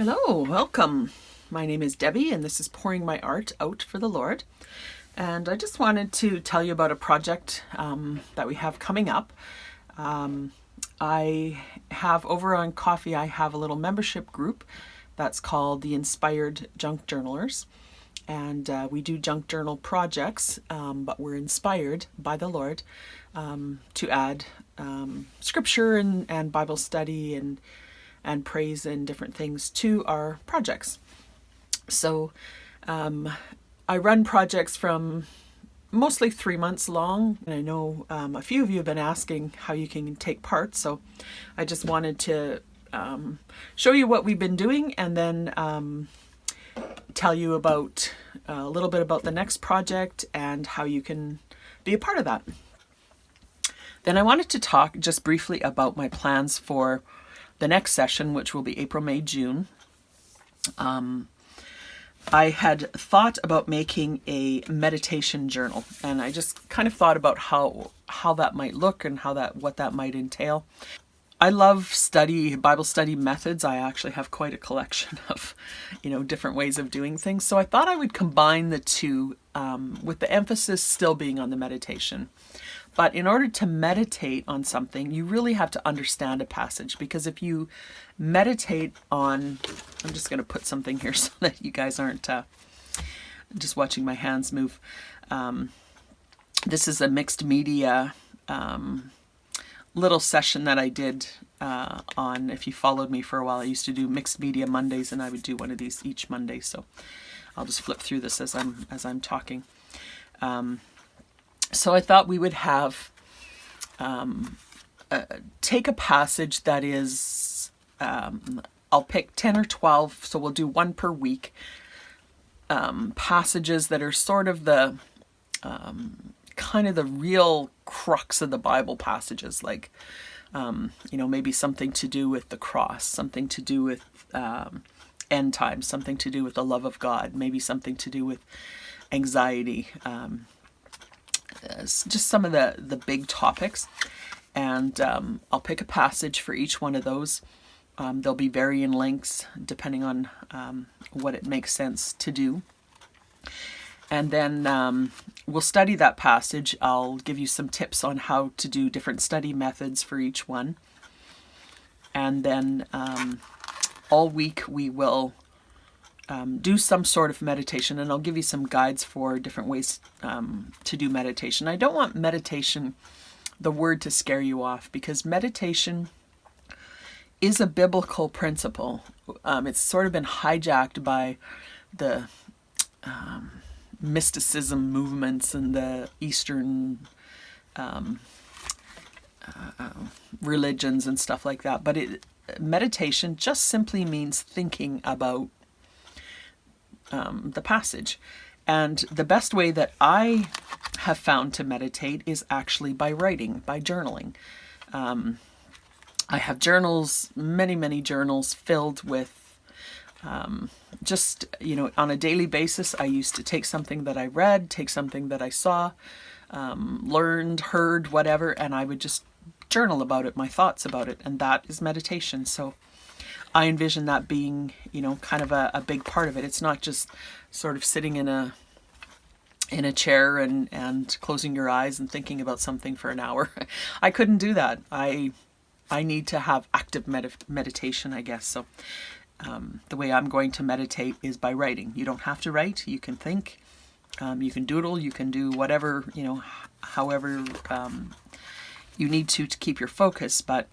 Hello, welcome. My name is Debbie and this is Pouring My Art Out for the Lord. And I just wanted to tell you about a project that we have coming up. I have over on Coffee, I have a little membership group that's called the Inspired Junk Journalers. And we do junk journal projects, but we're inspired by the Lord to add scripture and Bible study and praise and different things to our projects. So I run projects from mostly 3 months long. And I know a few of you have been asking how you can take part. So I just wanted to show you what we've been doing and then tell you about a little bit about the next project and how you can be a part of that. Then I wanted to talk just briefly about my plans for the next session, which will be April, May, June. I had thought about making a meditation journal, and I just kind of thought about how that might look and what that might entail. I love Bible study methods. I actually have quite a collection of, different ways of doing things. So I thought I would combine the two, with the emphasis still being on the meditation. But in order to meditate on something, you really have to understand a passage, because if you meditate on, I'm just going to put something here so that you guys aren't just watching my hands move. This is a mixed media little session that I did on, if you followed me for a while, I used to do mixed media Mondays, and I would do one of these each Monday. So I'll just flip through this as I'm talking. So I thought we would have take a passage that is, I'll pick 10 or 12, so we'll do one per week, passages that are sort of the kind of the real crux of the Bible passages, like maybe something to do with the cross, something to do with end times, something to do with the love of God, maybe something to do with anxiety, just some of the big topics. And I'll pick a passage for each one of those. There'll be varying lengths depending on what it makes sense to do. And then we'll study that passage. I'll give you some tips on how to do different study methods for each one. And then all week we will do some sort of meditation, and I'll give you some guides for different ways to do meditation. I don't want meditation, the word, to scare you off, because meditation is a biblical principle. It's sort of been hijacked by the mysticism movements and the Eastern religions and stuff like that. But meditation just simply means thinking about the passage. And the best way that I have found to meditate is actually by writing, by journaling. I have journals, many journals filled with just, on a daily basis. I used to take something that I read, take something that I saw, learned, heard, whatever, and I would just journal about it, my thoughts about it, and that is meditation. So I envision that being, kind of a big part of it. It's not just sort of sitting in a chair and closing your eyes and thinking about something for an hour. I couldn't do that. I need to have active meditation, I guess. So the way I'm going to meditate is by writing. You don't have to write. You can think. You can doodle. You can do whatever, however you need to keep your focus. But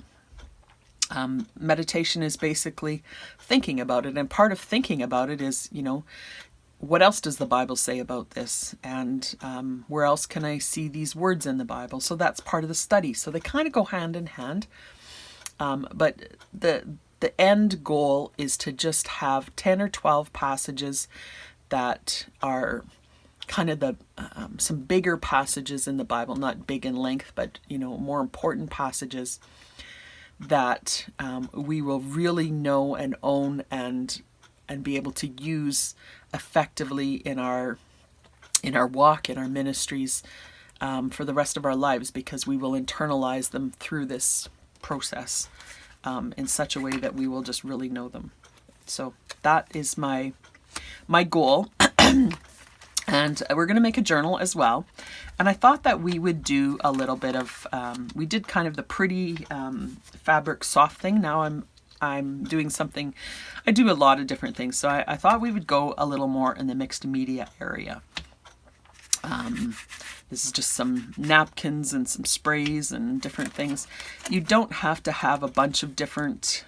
meditation is basically thinking about it. And part of thinking about it is, what else does the Bible say about this? And where else can I see these words in the Bible? So that's part of the study. So they kind of go hand in hand. But the end goal is to just have 10 or 12 passages that are kind of the some bigger passages in the Bible, not big in length, but more important passages that we will really know and own and be able to use effectively in our walk, in our ministries, for the rest of our lives, because we will internalize them through this process in such a way that we will just really know them. So that is my goal. And we're going to make a journal as well. And I thought that we would do a little bit of, we did kind of the pretty fabric soft thing. Now I'm doing something, I do a lot of different things. So I thought we would go a little more in the mixed media area. This is just some napkins and some sprays and different things. You don't have to have a bunch of different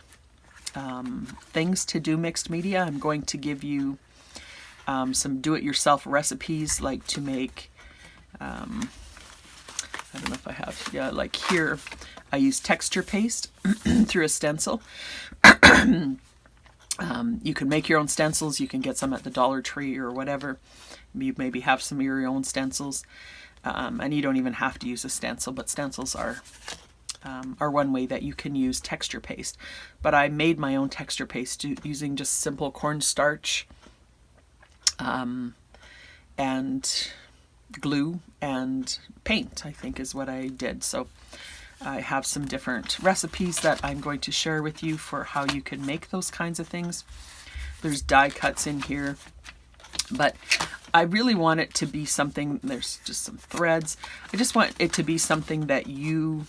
things to do mixed media. I'm going to give you some do-it-yourself recipes, like to make, I don't know if I have, yeah, like here I use texture paste through a stencil. You can make your own stencils. You can get some at the Dollar Tree or whatever. You maybe have some of your own stencils, and you don't even have to use a stencil, but stencils are one way that you can use texture paste. But I made my own texture paste using just simple cornstarch, and glue and paint, I think is what I did. So I have some different recipes that I'm going to share with you for how you can make those kinds of things. There's die cuts in here, but I really want it to be something, there's just some threads. I just want it to be something that you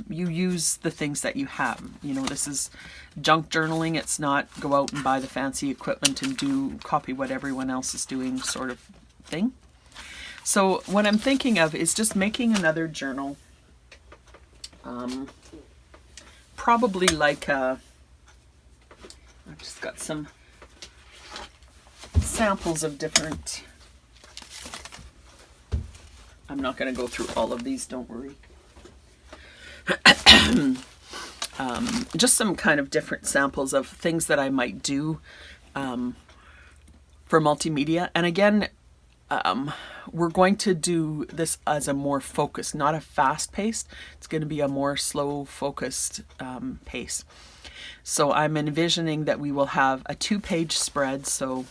use the things that you have. You know, this is junk journaling. It's not go out and buy the fancy equipment and copy what everyone else is doing sort of thing. So what I'm thinking of is just making another journal. Probably like I've just got some samples of different, I'm not going to go through all of these, don't worry. Just some kind of different samples of things that I might do for multimedia. And again, we're going to do this as a more focused, not a fast paced. It's going to be a more slow focused pace. So I'm envisioning that we will have a 2-page spread. So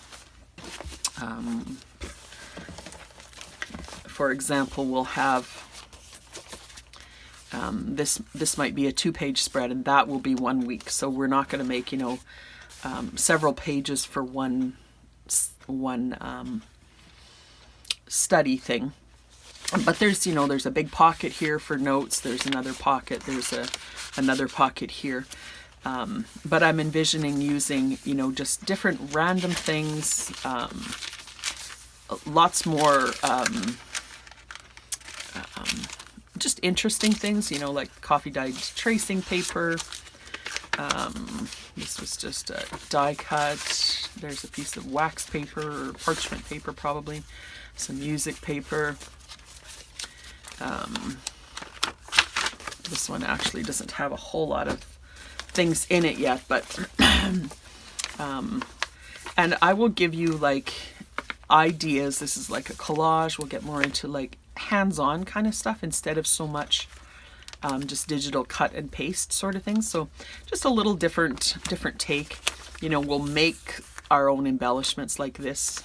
for example, we'll have this might be a 2-page spread, and that will be 1 week. So we're not going to make, you know, several pages for one study thing. But there's, you know, there's a big pocket here for notes. There's another pocket. There's another pocket here. But I'm envisioning using, you know, just different random things. Lots more just interesting things, you know, like coffee dyed tracing paper. This was just a die cut. There's a piece of wax paper or parchment paper, probably. Some music paper. This one actually doesn't have a whole lot of things in it yet, but and I will give you like ideas. This is like a collage. We'll get more into like hands-on kind of stuff instead of so much just digital cut and paste sort of things. So just a little different take. You know, we'll make our own embellishments like this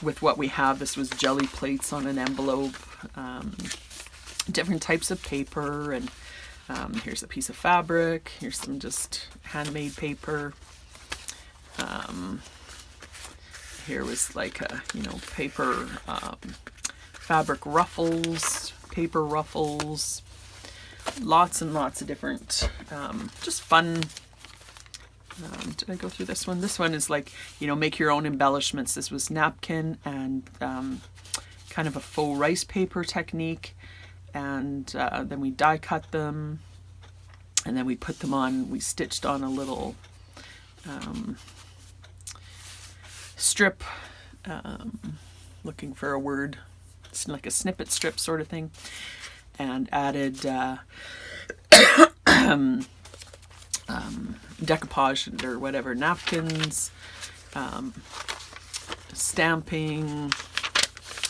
with what we have. This was jelly plates on an envelope, different types of paper, and here's a piece of fabric. Here's some just handmade paper. Here was like a, you know, paper, fabric ruffles, paper ruffles, lots and lots of different, just fun. Did I go through this one? This one is like, you know, make your own embellishments. This was napkin and kind of a faux rice paper technique. And then we die cut them, and then we put them on, we stitched on a little strip, looking for a word, it's like a snippet strip sort of thing, and added decoupage or whatever, napkins, stamping,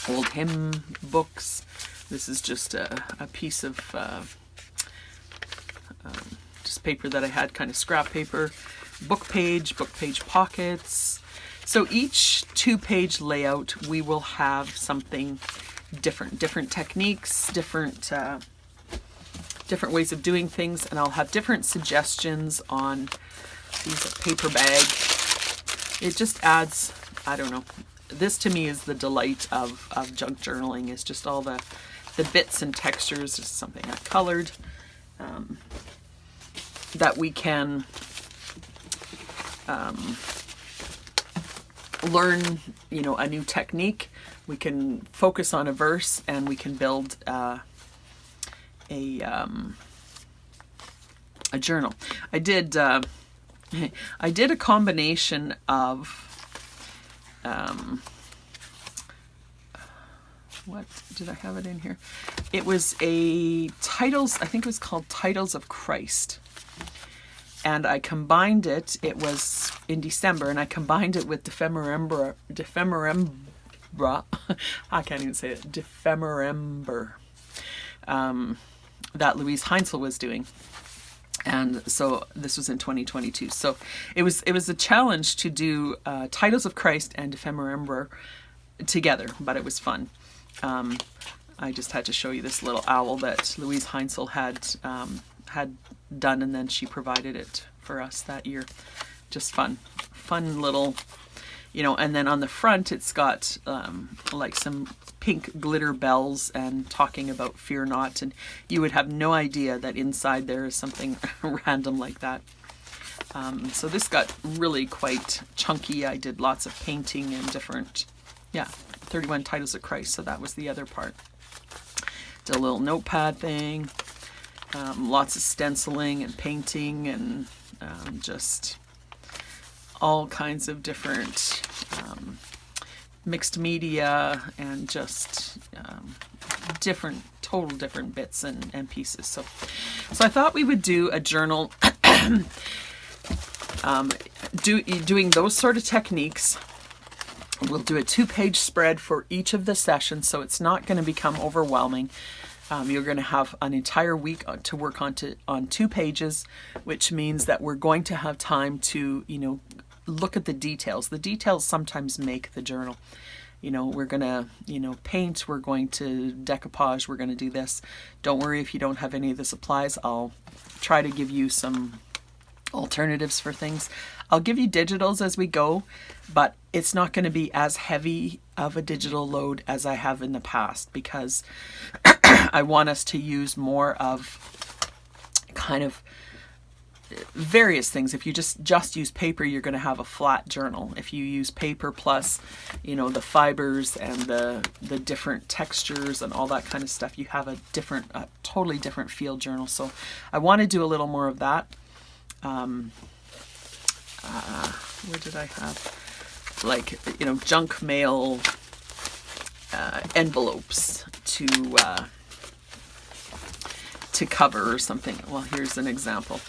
old hymn books. This is just a piece of just paper that I had, kind of scrap paper, book page pockets. So each 2-page layout, we will have something different techniques, different ways of doing things, and I'll have different suggestions on use a paper bag. It just adds, I don't know, this to me is the delight of junk journaling, is just all the bits and textures. This is something I colored, that we can learn, you know, a new technique. We can focus on a verse, and we can build a journal. I did a combination of what did I have it in here? It was I think it was called Titles of Christ. And I combined it, it was in December, and I combined it with Defemerembra, I can't even say it, Defemerember, that Louise Heinzel was doing. And so this was in 2022. So it was a challenge to do Titles of Christ and Defemerember together, but it was fun. I just had to show you this little owl that Louise Heinzel had done, and then she provided it for us that year. Just fun little, you know. And then on the front it's got like some pink glitter bells and talking about fear not, and you would have no idea that inside there is something random like that. So this got really quite chunky. I did lots of painting and different, 31 Titles of Christ, so that was the other part. Did a little notepad thing, lots of stenciling and painting, and just all kinds of different mixed media, and just total different bits and pieces. So I thought we would do a journal doing those sort of techniques. We'll do a 2-page spread for each of the sessions, so it's not going to become overwhelming. You're going to have an entire week to work on 2 pages, which means that we're going to have time to, you know, look at the details. The details sometimes make the journal. You know, we're going to, you know, paint, we're going to decoupage, we're going to do this. Don't worry if you don't have any of the supplies. I'll try to give you some alternatives for things. I'll give you digitals as we go, but it's not going to be as heavy of a digital load as I have in the past, because I want us to use more of kind of various things. If you just use paper, you're going to have a flat journal. If you use paper plus, you know, the fibers and the different textures and all that kind of stuff, you have a totally different field journal. So I want to do a little more of that. Where did I have, like, you know, junk mail envelopes to cover or something. Well, here's an example.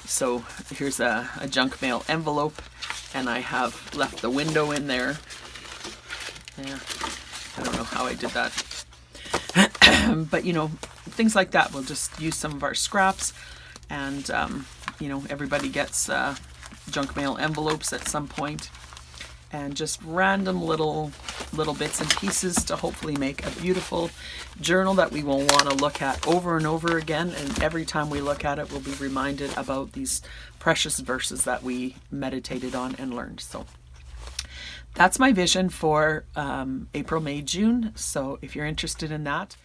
So here's a junk mail envelope, and I have left the window in there. Yeah, I don't know how I did that. But, you know, things like that. We'll just use some of our scraps, and, you know, everybody gets junk mail envelopes at some point, and just random little bits and pieces to hopefully make a beautiful journal that we will want to look at over and over again. And every time we look at it, we'll be reminded about these precious verses that we meditated on and learned. So that's my vision for April, May, June. So if you're interested in that,